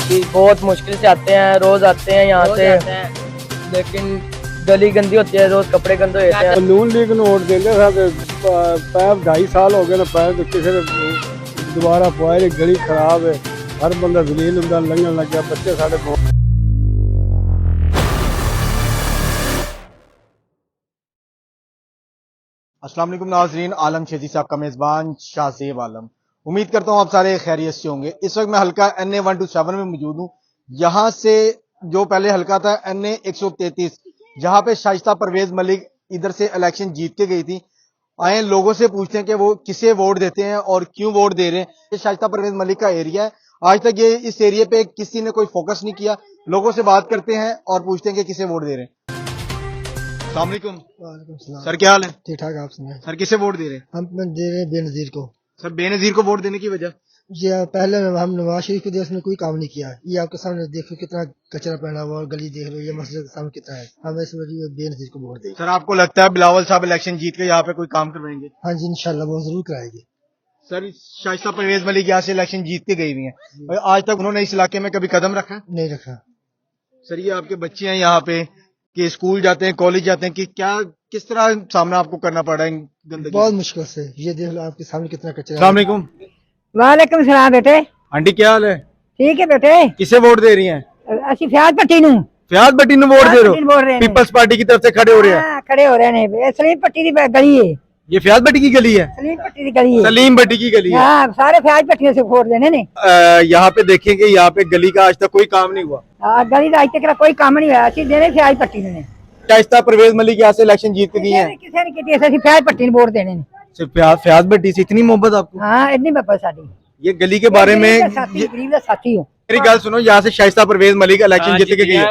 कि बहुत मुश्किल से आते हैं, रोज आते हैं यहाँ से, लेकिन गली गंदी होती है, रोज कपड़े गंदे होते हैं। नून लीग ਨੂੰ वोट देंगे पैप 2.5 साल हो गए ना, पैप किसी ने दोबारा पाए, गली खराब है, हर बंदा जलील होंदा, लंघन लग गया, बच्चे साढ़े अस्सलाम वालेकुम नाज़रीन, आलम शेदी साहब का मेज़बान शाहज़ेब आलम। उम्मीद करता हूँ आप सारे खैरियत से होंगे। इस वक्त मैं हल्का NA 127 में मौजूद हूँ। यहाँ से जो पहले हल्का था NA 133, जहाँ पे शाइस्ता परवेज मलिक इधर से इलेक्शन जीत के गई थी। आए लोगों से पूछते हैं कि वो किसे वोट देते हैं और क्यों वोट दे रहे हैं। ये शाइस्ता परवेज मलिक का एरिया है। आज तक ये इस एरिया पे किसी ने कोई फोकस नहीं किया। लोगों से बात करते हैं और पूछते हैं कि किसे वोट दे रहे हैं। अस्सलाम वालेकुम सर, क्या हाल है? ठीक ठाक। आप सुनाए? सर किसे वोट दे रहे हैं? हम दे रहे हैं बेनजीर को। सर बेनजीर को वोट देने की वजह? जी पहले हम नवाज शरीफ को दिया, उसने कोई काम नहीं किया। ये आपके सामने देखो कितना कचरा पड़ा हुआ, और गली देख लो, ये मस्जिद के सामने कितना है। हम इस वजह बेनजीर को वोट देंगे। सर आपको लगता है बिलावल साहब इलेक्शन जीत के यहाँ पे कोई काम करवाएंगे? हाँ जी, इंशाल्लाह वो जरूर कराएंगे। सर शाइस्ता परवेज मलिक यहाँ से इलेक्शन जीत के गई हुई हैं और आज तक उन्होंने इस इलाके में कभी कदम रखा? नहीं रखा। सर ये आपके बच्चे हैं यहाँ पे कि स्कूल जाते हैं, कॉलेज जाते हैं, कि क्या किस तरह सामना आपको करना पड़ रहा है गंदगी? बहुत मुश्किल से। ये देख लो आपके सामने कितना कचरा। अस्सलाम वालेकुम। वालेकुम सलाम बेटे। आंटी क्या हाल है? ठीक है बेटे। किसे वोट दे रही हैं? ਅਸੀਂ ਫਿਆਜ਼ ਪੱਟੀ ਨੂੰ फयाज भट्टी ने वोट दे फियाज भट्टी ਨੂੰ वोट रहे रहे हो? हैं। पीपल्स पार्टी की तरफ से खड़े हो रहे हैं। हाँ, खड़े हो रहे हैं। ये सलीम पट्टी की गली है। ये फयाज भट्टी की गली है? सलीम पट्टी की गली है। सलीम भट्टी की गली है। हाँ, सारे फियाज पट्टियों से वोट देने ने। यहाँ पे देखेंगे, यहाँ पे गली का आज तक कोई काम नहीं हुआ। गली का आज तक कोई काम नहीं हुआ। ਅਸੀਂ देने फियाज पट्टी ने। शाइस्ता परवेज मलिक यहाँ से इलेक्शन जीत के गई है। ਕਿਸੇ ਨੇ ਕੀਤੀ ਅਸੀਂ फियाज पट्टी ਨੂੰ वोट देने ने। सिर्फ फयाज भट्टी से इतनी मोहब्बत आपको? हाँ, इतनी बाबा साडी। ये गली के बारे में गरीब का साथी हो। मेरी गल सुनो, यहाँ से शाइस्ता परवेज मलिक इलेक्शन जीत के गई है।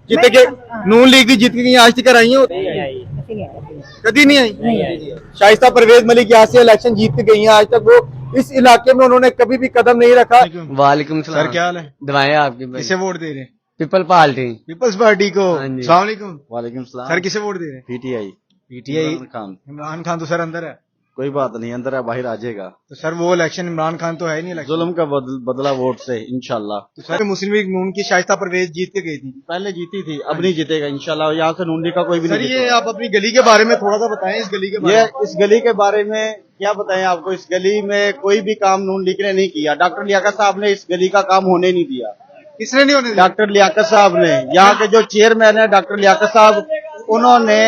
जीत के नून लीग की जीत के गई, आज तक आई है? कभी नहीं आई। शाइस्ता परवेज मलिक यहाँ से इलेक्शन जीत के गई हैं, आज तक वो इस इलाके में उन्होंने कभी भी कदम नहीं रखा। वालेकुम सलाम। सर क्या हाल है? दवाएं आपकी भाई। किसे वोट दे रहे हैं? People party. पीपल्स पार्टी को। हाँ जी। अस्सलाम वालेकुम। वालेकुम सलाम। सर किसे वोट दे रहे हैं? पीटीआई। पीटीआई। खान। इमरान खान तो सर अंदर है। कोई बात नहीं, अंदर है बाहर आ जाएगा। तो सर वो इलेक्शन इमरान खान तो है नहीं इलेक्शन। जुल्म का बदला वोट से इंशाल्लाह। तो सर मुस्लिम लीग नून की शाइस्ता परवेज जीत के गई थी। पहले जीती थी, अब नहीं जीतेगा इंशाल्लाह। यहाँ से नून लीग का कोई भी सर नहीं ये जीतेगा। आप अपनी गली के बारे में थोड़ा सा बताएं, इस गली के बारे ये में। इस गली के बारे में क्या बताएं आपको। इस गली में कोई भी काम नून लीग ने नहीं किया। डॉक्टर लियाकत साहब ने इस गली का काम होने नहीं दिया। किसने नहीं होने दिया? डॉक्टर लियाकत साहब ने, यहाँ के जो चेयरमैन है डॉक्टर लियाकत साहब, उन्होंने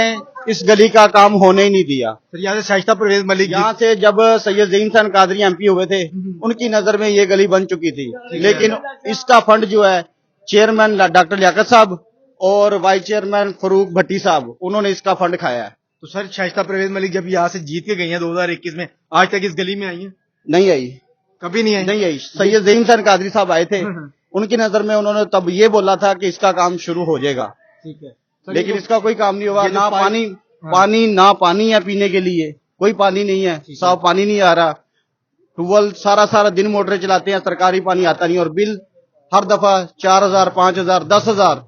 इस गली का काम होने ही नहीं दिया। सर यहाँ से शाइस्ता परवेज मलिक यहाँ से जब सैयद ज़हीन खान कादरी MP हुए थे, उनकी नजर में ये गली बन चुकी थी, लेकिन इसका फंड जो है चेयरमैन डॉक्टर लियाकत साहब और वाइस चेयरमैन फरूक भट्टी साहब, उन्होंने इसका फंड खाया है। तो सर शाइस्ता परवेज मलिक जब यहाँ से जीत के गई हैं 2021 में, आज तक इस गली में आई हैं? नहीं आई, कभी नहीं आई। नहीं आई। सैयद ज़हीन खान कादरी साहब आए थे, उनकी नजर में उन्होंने तब ये बोला था कि इसका काम शुरू हो जाएगा, ठीक है। लेकिन इसका कोई काम नहीं हुआ। ये जो ना पानी है पीने के लिए, कोई पानी नहीं है, साफ पानी नहीं आ रहा। ट्यूबवेल सारा दिन मोटरें चलाते हैं, सरकारी पानी आता नहीं, और बिल हर दफा 4,000, 5,000, 10,000,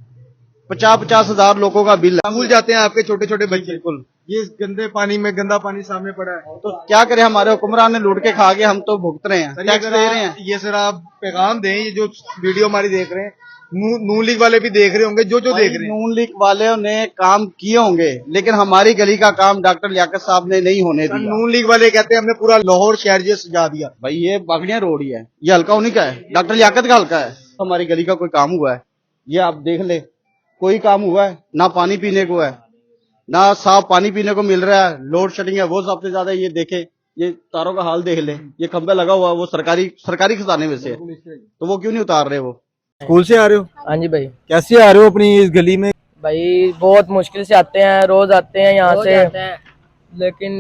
50,000 लोगों का बिल है। स्कूल जाते हैं आपके छोटे छोटे बच्चे, बिल्कुल। ये गंदे पानी में गंदा पानी सामने पड़ा है। तो क्या करें, हमारे हुक्मरान ने लूट के खा के, हम तो भुगत रहे हैं, सर टैक्स दे रहे हैं। ये सर आप पैगाम दें, ये जो वीडियो हमारी देख रहे हैं, नून लीग वाले भी देख रहे होंगे, जो देख रहे हैं। नून लीग वाले ने काम किए होंगे, लेकिन हमारी गली का काम डॉक्टर लियाकत साहब ने नहीं होने सर, दिया। नून लीग वाले कहते हैं हमने पूरा लाहौर शहर जो सजा दिया। भाई ये बागड़िया रोड ही है, ये हल्का उन्हीं का है, डॉक्टर लियाकत का हल्का है। हमारी गली का कोई काम हुआ है? ये आप देख ले, कोई काम हुआ है? ना पानी पीने को है, ना साफ पानी पीने को मिल रहा है, लोड शेडिंग है वो सबसे ज्यादा। ये देखे, ये तारों का हाल देख ले, ये खंभे लगा हुआ है, वो सरकारी खजाने में से है, तो वो क्यों नहीं उतार रहे? वो स्कूल से आ रहे हो? हाँ जी भाई। कैसे आ रहे हो अपनी इस गली में? भाई बहुत मुश्किल से आते हैं, रोज आते हैं यहाँ से, लेकिन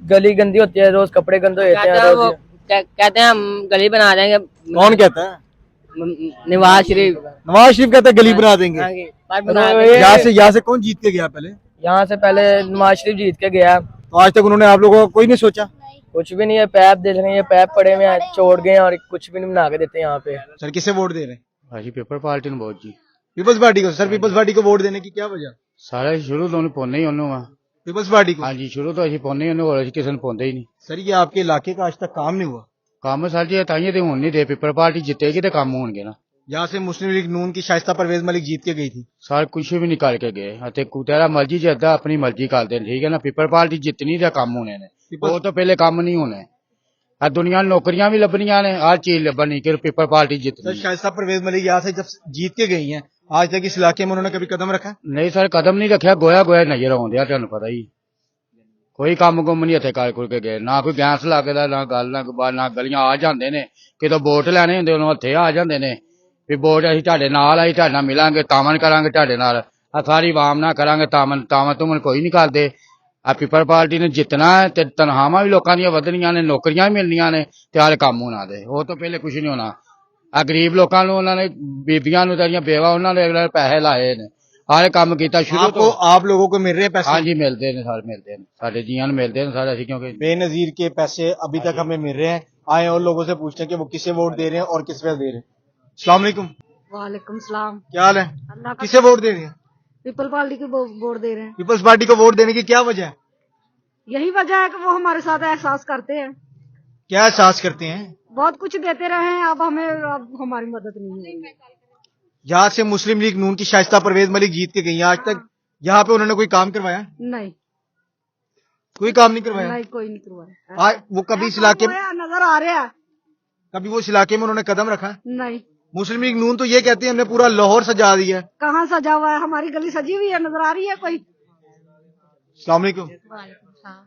गली गंदी होती है, रोज कपड़े गंदे होते हैं। रोज कहते हैं हम गली बना देंगे। कौन कहता है? नवाज शरीफ। नवाज शरीफ कहता है गली बना देंगे। यहाँ से कौन जीत के गया पहले? यहाँ से पहले नवाज शरीफ जीत के गया। तो आज तक उन्होंने आप लोगों को कोई नहीं सोचा? कुछ भी नहीं है, पैप देख रहे हैं, पैप पड़े हुए हैं, छोड़ गए और कुछ भी नहीं बना के देते यहाँ पे। सर किसे वोट दे रहे हैं? भाजी पेपर पार्टी ने बहुत जी। पीपल्स पार्टी को। सर पीपल्स पार्टी को वोट देने की क्या वजह? सारे शुरू तो पाने ही उन्होंने वहाँ। पीपल्स पार्टी को? हाँ जी, शुरू तो अभी पाने ही और किसी ने पाते ही नहीं। सर ये आपके इलाके का आज तक काम नहीं हुआ? काम सर जी ताइए तो होने नहीं दे। पेपर पार्टी जितेगी तो काम होंगे ना। यहाँ से मुस्लिम लीग नून की शाइस्ता परवेज मलिक जीत के गई थी। सर कुछ भी नहीं करके गए ਅਤੇ ਕੁਤੇਰਾ ਮਰਜ਼ੀ ਜਿੱਦਾਂ ਆਪਣੀ ਮਰਜ਼ੀ ਕਰਦੇ ਨੇ ਠੀਕ ਹੈ ਨਾ ਪੀਪਲ ਪਾਰਟੀ ਜਿੱਤਣੀ ਦਾ ਕੰਮ ਹੋਣੇ ਨੇ ਉਹ ਤੋਂ ਪਹਿਲੇ ਕੰਮ ਨਹੀਂ ਹੋਣੇ ਆ ਦੁਨੀਆ ਨੂੰ ਨੌਕਰੀਆਂ ਵੀ ਲੱਭਣੀਆਂ ਨੇ ਹਰ ਚੀਜ਼ ਲੱਭਣੀ ਕਿ ਪੀਪਲ ਪਾर्टी सर ਜਿੱਤਣੀ शाइस्ता परवेज मलिक यहाँ से जब जीत के गई हैं आज तक इस इलाके में उन्होंने कभी कदम रखा है? ਨਹੀਂ ਸਰ ਕਦਮ ਨਹੀਂ ਰੱਖਿਆ ਗੋਇਆ ਗੋਇਆ ਨਜ਼ਰ ਆਉਂਦਿਆ ਤੁਹਾਨੂੰ ਪਤਾ ਹੀ ਕੋਈ ਕੰਮ ਕੁੰਮ ਨਹੀਂ ਇੱਥੇ ਕਰ ਕੁਰ ਕੇ ਗਏ ਨਾ ਕੋਈ ਗੈਸ ਲੱਗਦਾ ਨਾ ਗੱਲ ਨਾ ਕੋਈ ਬਾਤ ਨਾ ਗਲੀਆਂ ਆ ਜਾਂਦੇ ਨੇ ਕਿਤੋਂ ਵੋਟ ਲੈਣੇ ਹੁੰਦੇ ਉਹਨੂੰ ਹੱਥੇ ਆ ਜਾਂਦੇ ਨੇ ਵੀ ਵੋਟ ਅਸੀਂ ਤੁਹਾਡੇ ਨਾਲ ਆਈ ਤੁਹਾਡੇ ਨਾਲ ਮਿਲਾਂਗੇ ਤਾਮਨ ਕਰਾਂਗੇ ਤੁਹਾਡੇ ਨਾਲ ਆ ਸਾਰੀ ਆਵਾਮ ਨਾਲ ਕਰਾਂਗੇ ਤਾਮਨ ਤੁਮਨ ਕੋਈ ਨਹੀਂ ਕਰਦੇ ਆ ਪੀਪਲ ਪਾਰਟੀ ਨੇ ਜਿੱਤਣਾ ਹੈ ਤੇ ਤਨਖਾਹਾਂ ਵੀ ਲੋਕਾਂ ਦੀਆਂ ਵਧਣੀਆਂ ਨੇ ਨੌਕਰੀਆਂ ਵੀ ਮਿਲਣੀਆਂ ਨੇ ਤੇ ਹਾਲੇ ਕੰਮ ਹੋਣਾ ਦੇ ਉਹ ਤੋਂ ਪਹਿਲੇ ਕੁਝ ਨਹੀਂ ਹੋਣਾ ਆ ਗਰੀਬ ਲੋਕਾਂ ਨੂੰ ਉਹਨਾਂ ਨੇ ਬੀਬੀਆਂ ਨੂੰ ਜਿਹੜੀਆਂ ਬੇਵਾ ਉਹਨਾਂ ਨੇ ਅਗਲੇ ਪੈਸੇ ਲਾਏ ਨੇ ਹਾਲੇ ਕੰਮ ਕੀਤਾ ਸ਼ੁਰੂ आपको ਤੋਂ आप लोगों को मिल रहे हैं पैसे? ਹਾਂਜੀ ਮਿਲਦੇ ਨੇ ਸਾਰੇ ਮਿਲਦੇ ਨੇ ਸਾਡੇ ਜੀਆਂ ਨੂੰ ਮਿਲਦੇ ਨੇ ਸਾਰੇ ਅਸੀਂ ਕਿਉਂਕਿ बेनजीर के पैसे अभी तक हमें मिल रहे हैं। आए और लोगों से पूछते हैं कि वो किसे वोट दे रहे हैं और किस पे दे रहे हैं। अस्सलाम वालेकुम, वालेकुम सलाम। क्या हाल है? अल्लाह का किसे वोट दे रहे हैं? पीपल पार्टी को वोट दे रहे हैं। पीपल्स पार्टी को वोट देने की क्या वजह है? यही वजह है कि वो हमारे साथ एहसास करते हैं, क्या एहसास करते हैं? बहुत कुछ देते रहे हैं, अब हमारी मदद नहीं है। यहाँ से मुस्लिम लीग नून की शाइस्ता परवेज मलिक जीत के गई हैं। आज तक यहाँ पे उन्होंने कोई काम करवाया? नहीं, कोई काम नहीं करवाया। नहीं कोई नहीं करवाया। आज वो कभी इस इलाके में नजर आ रहा है? कभी वो इस इलाके में उन्होंने कदम रखा है? नहीं। मुस्लिम लीग नून तो ये कहती है हमने पूरा लाहौर सजा दिया है। कहाँ सजा हुआ है? हमारी गली सजी हुई है, नजर आ रही है कोई? अस्सलाम वालेकुम,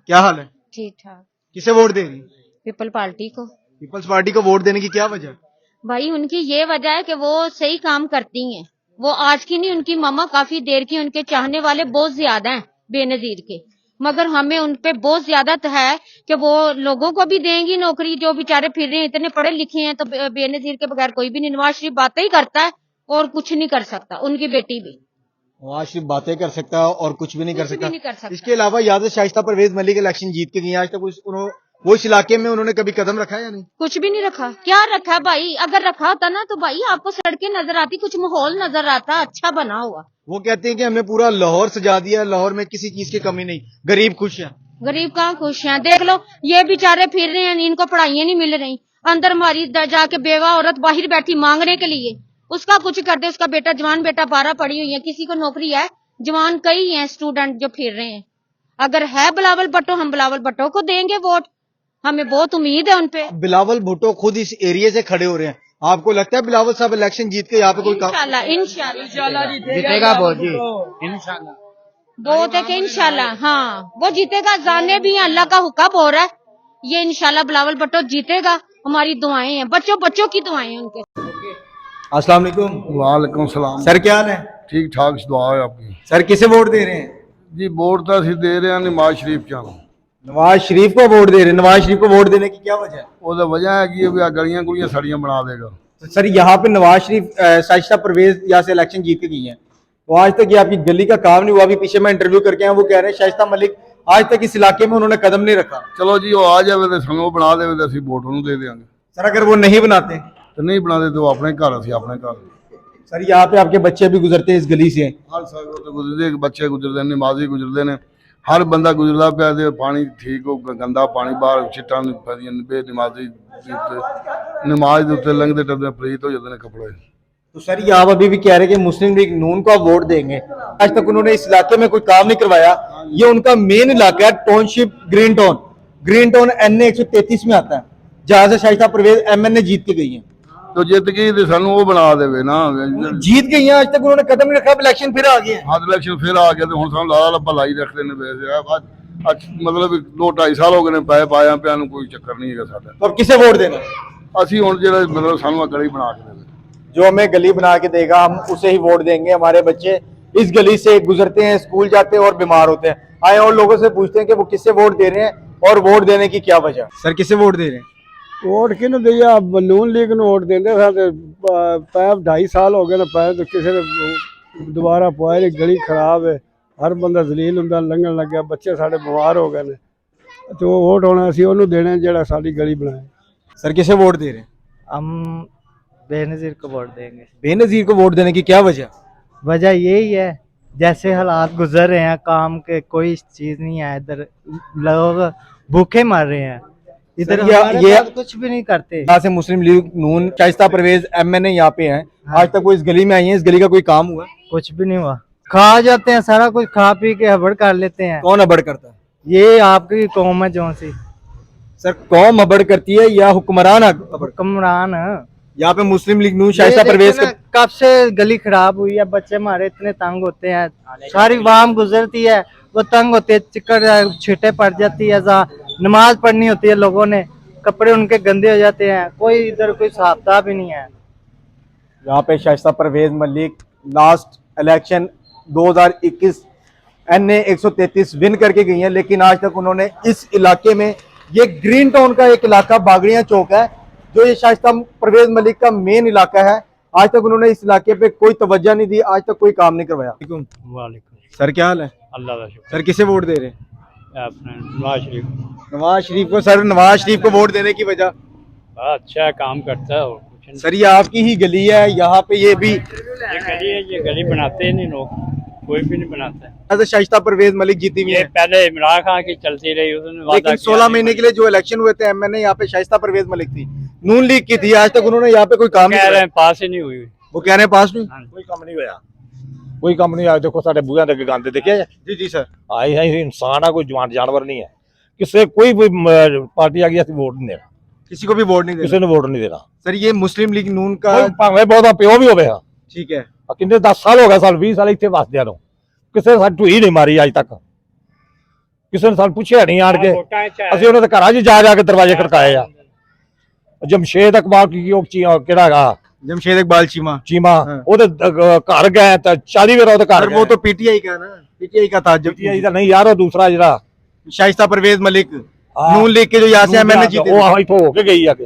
क्या हाल है? ठीक ठाक। किसे वोट दे रही? पीपल पार्टी को। पीपल्स पार्टी को वोट देने की क्या वजह? भाई उनकी ये वजह है कि वो सही काम करती हैं। वो आज की नहीं, उनकी मामा काफी देर की, उनके चाहने वाले बहुत ज्यादा हैं बेनजीर के, मगर हमें उन पे बहुत ज्यादा है कि वो लोगों को भी देंगी नौकरी जो बेचारे फिर रहे हैं, इतने पढ़े लिखे हैं। तो बेनजीर के बगैर कोई भी नहीं, नवाज शरीफ बातें ही करता है और कुछ नहीं कर सकता, उनकी बेटी भी नवाज शरीफ बातें कर सकता है और कुछ भी नहीं कर कुछ भी सकता। नहीं कर सकता। इसके अलावा याद है शाइस्ता परवेज मलिक इलेक्शन जीत के गई हैं। आज तक वो इस इलाके में उन्होंने कभी कदम रखा है या नहीं? कुछ भी नहीं रखा। क्या रखा है भाई? अगर रखा होता ना तो भाई आपको सड़कें नजर आती, कुछ माहौल नजर आता, अच्छा बना हुआ। वो कहते हैं कि हमने पूरा लाहौर सजा दिया, लाहौर में किसी चीज की कमी नहीं, गरीब खुश है। गरीब कहाँ खुश हैं? देख लो ये बेचारे फिर रहे हैं, इनको पढ़ाइयाँ नहीं मिल रही। अंदर हमारी जाके बेवा औरत बाहर बैठी मांगने के लिए, उसका कुछ कर दे। उसका बेटा जवान बेटा 12 पढ़ी हुई है, किसी को नौकरी है, जवान कई हैं स्टूडेंट जो फिर रहे हैं। अगर है बिलावल भुट्टो, हम बिलावल भुट्टो को देंगे वोट, हमें बहुत उम्मीद है उनपे। बिलावल भुट्टो खुद इस एरिया से खड़े हो रहे हैं। आपको लगता है बिलावल साहब इलेक्शन जीत के यहाँ पे कोई काम? इंशाल्लाह जीतेगा बहुत जी इंशाल्लाह। बहुत है कि इंशाल्लाह, हाँ वो जीतेगा। जाने भी हैं, अल्लाह का हुक्म हो रहा है, ये इंशाल्लाह बिलावल भुट्टो जीतेगा। हमारी दुआएं हैं, बच्चों की दुआएं हैं उनके। अस्सलाम वालेकुम। वालेकुम सलाम। सर क्या हाल है? ठीक ठाक दुआ है आपकी। सर किसे वोट दे रहे हैं? जी वोट तो असं दे रहे हैं नवाज शरीफ क्या नवाज शरीफ को वोट दे रहे हैं। नवाज शरीफ को वोट देने की क्या वजह है? वो वजह है कि भी गलियां गुलियां सड़ियां बना देगा। तो सर यहाँ पे नवाज शरीफ शाइस्ता परवेज यहाँ से इलेक्शन जीत के गई हैं, तो आज तक ये आपकी गली का काम नहीं हुआ। अभी पीछे मैं इंटरव्यू करके आया, वो कह रहे हैं शाइस्ता मलिक आज तक इस इलाके में उन्होंने कदम नहीं रखा। चलो जी वो आ जाए तो ਸਾਨੂੰ बना दे तो असं वोट उन्होंने दे देंगे। सर अगर वो नहीं बनाते? तो नहीं बनाते तो अपने घर असं अपने घर। सर यहाँ पे आपके बच्चे भी गुजरते हैं इस गली से? हर साल तो गुजरते बच्चे गुजरते हैं, नमाजी गुजरते हैं, हर बंदा गुजरता पाया दे पानी ठीक हो, गंदा पानी बाहर चिट्टा बेनमाजी नमाज के उत्ते लंघते टपदे प्रीत हो जाते हैं कपड़े। तो सर ये आप अभी भी कह रहे हैं कि मुस्लिम लीग नून को आप वोट देंगे, आज तक उन्होंने इस इलाके में कोई काम नहीं करवाया। ये उनका मेन इलाका है टाउनशिप ग्रीन टाउन NA 133 में आता है, जहाँ से शाइस्ता परवेज MNA जीत के गई है। तो जीत गई तो सानू वो बना देवे ना, जीत गई हैं, आज तक उन्होंने कदम नहीं रखा, इलेक्शन फिर आ गए हैं। हाँ इलेक्शन फिर आ गया तो हम सानू लाला लब्बा लाई रखते हैं वैसे मतलब 2-2.5 साल हो गए पै पाया पिया कोई चक्कर नहीं है साडा। तो अब किसे वोट देना? असं हुण जेड़ा मतलब सानू गली बना के देवे, जो हमें गली बना के देगा हम उसे ही वोट देंगे। हमारे बच्चे इस गली से गुजरते हैं, स्कूल जाते हैं और बीमार होते हैं। आए और लोगों से पूछते हैं कि वो किससे वोट दे रहे हैं और वोट देने की क्या वजह। सर किसे वोट दे रहे हैं? वोट किनू दिया नून लीग नू वोट देंदे पै 2.5 साल हो गए पै तो किसी ने दोबारा पवाए। गली खराब है, हर बंदा जलील हुंदा, लंघन लग गया, बच्चे साढ़े बीमार हो गए तो वोट होना असीं ओनू देना जिहड़ा साडी गली बनाए। सर किसे वोट दे रहे हैं? हम बेनजीर को वोट देंगे। बेनजीर को वोट देने की क्या वजह? वजह यही है, जैसे हालात गुजर रहे हैं, काम के कोई चीज नहीं है, इधर लोग भूखे मर रहे हैं, इधर ये कुछ भी नहीं करते। यहाँ से मुस्लिम लीग नून शाइस्ता परवेज MNA यहाँ पे हैं, आज तक वो इस गली में आई हैं, इस गली का कोई काम हुआ? कुछ भी नहीं हुआ, खा जाते हैं सारा कुछ, खा पी के हबड़ कर लेते हैं। कौन हबड़ करता है? ये आपकी कौम है जो सी। सर कौम हबड़ करती है या हुक्मरान हबड़? हुक्मरान यहाँ पे मुस्लिम लीग नून शाइस्ता परवेज कब से गली खराब हुई है, बच्चे हमारे इतने तंग होते हैं, सारी वाम गुजरती है वो तंग होते हैं, चिकड़ छींटे पड़ जाती है, नमाज पढ़नी होती है लोगों ने, कपड़े उनके गंदे हो जाते हैं, कोई इधर कोई साहबता भी नहीं है। यहाँ पे Shaista Parvez Malik last election 2021 NA 133 win करके गई हैं, लेकिन आज तक उन्होंने इस इलाके में, ये ग्रीन टाउन का एक इलाका बागड़ियां चौक है जो ये शाइस्ता परवेज मलिक का मेन इलाका है, आज तक उन्होंने इस इलाके पे कोई तवज्जो नहीं दी, आज तक कोई काम नहीं करवाया। सर क्या हाल है? अल्लाह का शुक्र। सर किसे वोट दे रहे हैं? अपने नवाज शरीफ। नवाज शरीफ को। सर नवाज शरीफ को वोट देने की वजह? अच्छा काम करता है और कुछ नहीं। सर ये आपकी ही गली है, यहाँ पे ये भी ये गली है, ये गली बनाते ही नहीं लोग, कोई भी नहीं बनाता है। शाइस्ता परवेज मलिक जीती हुई ये है, पहले इमरान खान की चलती रही, उसने वादा लेकिन किया 16 महीने के लिए जो इलेक्शन हुए थे MNA यहाँ पे शाइस्ता परवेज मलिक थी, नून लीग की थी, आज तक उन्होंने यहाँ पे कोई काम नहीं कह रहे किया। हैं पास ही नहीं हुई। वो कह रहे हैं पास नहीं, कोई काम नहीं होया, कोई काम नहीं आया। देखो साढ़े बूहे अगे गांदे देखे जी जी सर, आई है इंसान है, कोई जानवर नहीं है। किसी कोई भी पार्टी आ गई असं वोट नहीं देना, किसी को भी वोट नहीं देना। किसी ने वोट नहीं देना। सर ये मुस्लिम लीग नून का भावे बहुत प्यो भी होवे, ठीक है, किन्ने 10 साल हो गए, साल 20 साल इतने वसदिया नो, किसी ने ढूई नहीं मारी अज तक, किसी ने सानू पूछया नहीं आन के, असं उन्होंने घर च जा के दरवाजे खड़काए आ। जमशेद इकबाल केड़ा हैगा, जमशेद इकबाल चीमा ओदे घर गए तो 40 वेरा ओदे घर। वो तो PTI का ना, PTI का था। PTI का नहीं यार, वो दूसरा जरा शाइस्ता परवेज मलिक नून लीग के जो यहाँ से MNA जीते, वो इतो होके गई आगे,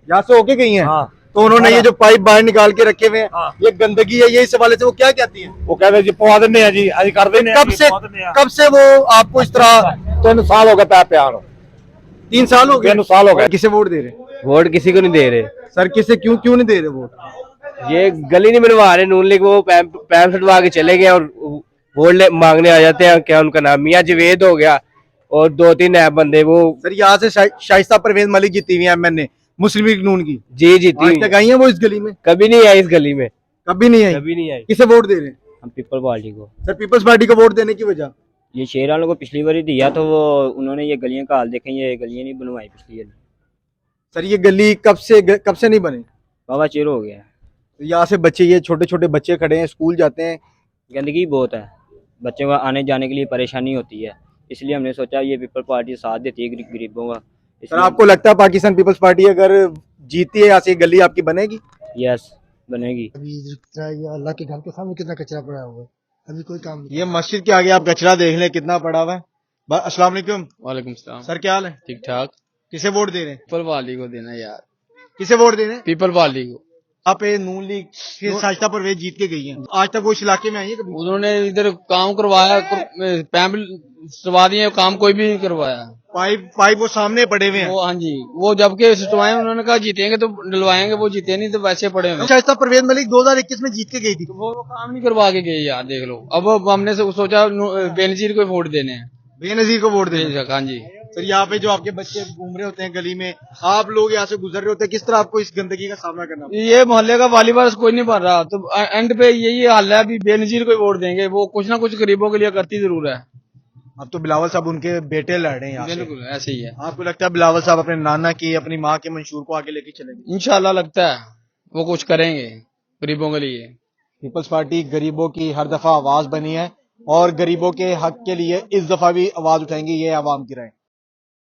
यहाँ से होके गई हैं। हाँ। तो उन्होंने ये जो पाइप बाहर निकाल के रखे हुए हैं, ये गंदगी है, ये इस हवाले से वो क्या कहती है? वो कहते जी पवा देने हैं जी, अभी कर देने हैं। कब से वो आपको इस तरह? 3 साल हो गए पैर प्यार, 3 साल हो गए। 3 साल हो गए। किसे वोट दे रहे? वोट किसी को नहीं दे रहे सर किसे क्यों नहीं दे रहे वोट? ये गली नहीं बनवा रहे नून लीग, वो पैम सटवा के चले गए और वोट मांगने आ जाते हैं। क्या उनका नाम मियां जवेद हो गया और 2-3 ऐप बंदे। वो सर यहाँ से शाइस्ता परवेज मलिक जीती हुई है MNA मुस्लिम लीग नून की, जी जीती आज तक आई है वो इस गली में? कभी नहीं आई इस गली में, कभी नहीं आई। कभी नहीं आई। किसे वोट दे रहे हैं? हम पीपल पार्टी को। सर पीपल्स पार्टी को वोट देने की वजह? ये शेर वालों को पिछली बार ही दिया तो वो उन्होंने ये गलियां का हाल देखें, ये गलियां नहीं बनवाई पिछली बार। सर ये गली कब से नहीं बनी? बाबा चिर हो गया। यहाँ से बच्चे, ये छोटे छोटे बच्चे खड़े हैं, स्कूल जाते हैं, गंदगी बहुत है, बच्चों को आने जाने के लिए परेशानी होती है, इसलिए हमने सोचा ये पीपल पार्टी साथ देती है गरीबों का। सर आपको लगता है पाकिस्तान पीपल्स पार्टी अगर जीती है यहाँ से गली आपकी बनेगी? यस बनेगी। अभी इधर कितना, ये अल्लाह के घर के सामने कितना कचरा पड़ा हुआ है, अभी कोई काम नहीं। ये मस्जिद के आगे आप कचरा देख लें कितना पड़ा हुआ है। अस्सलाम वालेकुम। वालेकुम सलाम। सर क्या हाल है? ठीक ठाक। किसे वोट दे रहे हैं? पीपल वाली को देना यार। किसे वोट दे रहे हैं? पीपल वाली को। आप नून लीग की शाइस्ता परवेज जीत के गई हैं, आज तक वो इस इलाके में आई है कभी? उन्होंने इधर काम करवाया, पैम्प सटवा दिए, काम कोई भी नहीं करवाया। पाइप वो सामने पड़े हुए हैं। वो हाँ जी, वो जबकि सटवाए, उन्होंने कहा जीतेंगे तो डलवाएंगे, वो जीते नहीं तो वैसे पड़े हुए। शाइस्ता परवेज मलिक 2021 में जीत के गई थी, वो काम नहीं करवा के गए यार, देख लो। अब हमने सोचा बेनजीर को वोट देने हैं। बेनजीर को वोट देने? हाँ जी। सर यहाँ पे जो आपके बच्चे घूम रहे होते हैं गली में, आप लोग यहाँ से गुजर रहे होते हैं, किस तरह आपको इस गंदगी का सामना करना? ये मोहल्ले का वॉलीबॉल कोई नहीं भर रहा, तो एंड पे यही हाल है, अभी बेनजीर को वोट देंगे, वो कुछ ना कुछ गरीबों के लिए करती जरूर है। अब तो बिलावल साहब उनके बेटे लड़ रहे हैं यहाँ से। बिल्कुल ऐसे ही है। आपको लगता है बिलावल साहब अपने नाना की, अपनी माँ के मंशूर को आगे लेके चलेंगे? इंशाल्लाह लगता है वो कुछ करेंगे गरीबों के लिए। पीपल्स पार्टी गरीबों की हर दफा आवाज बनी है और गरीबों के हक के लिए इस दफा भी आवाज उठाएंगे, ये आवाम की राय।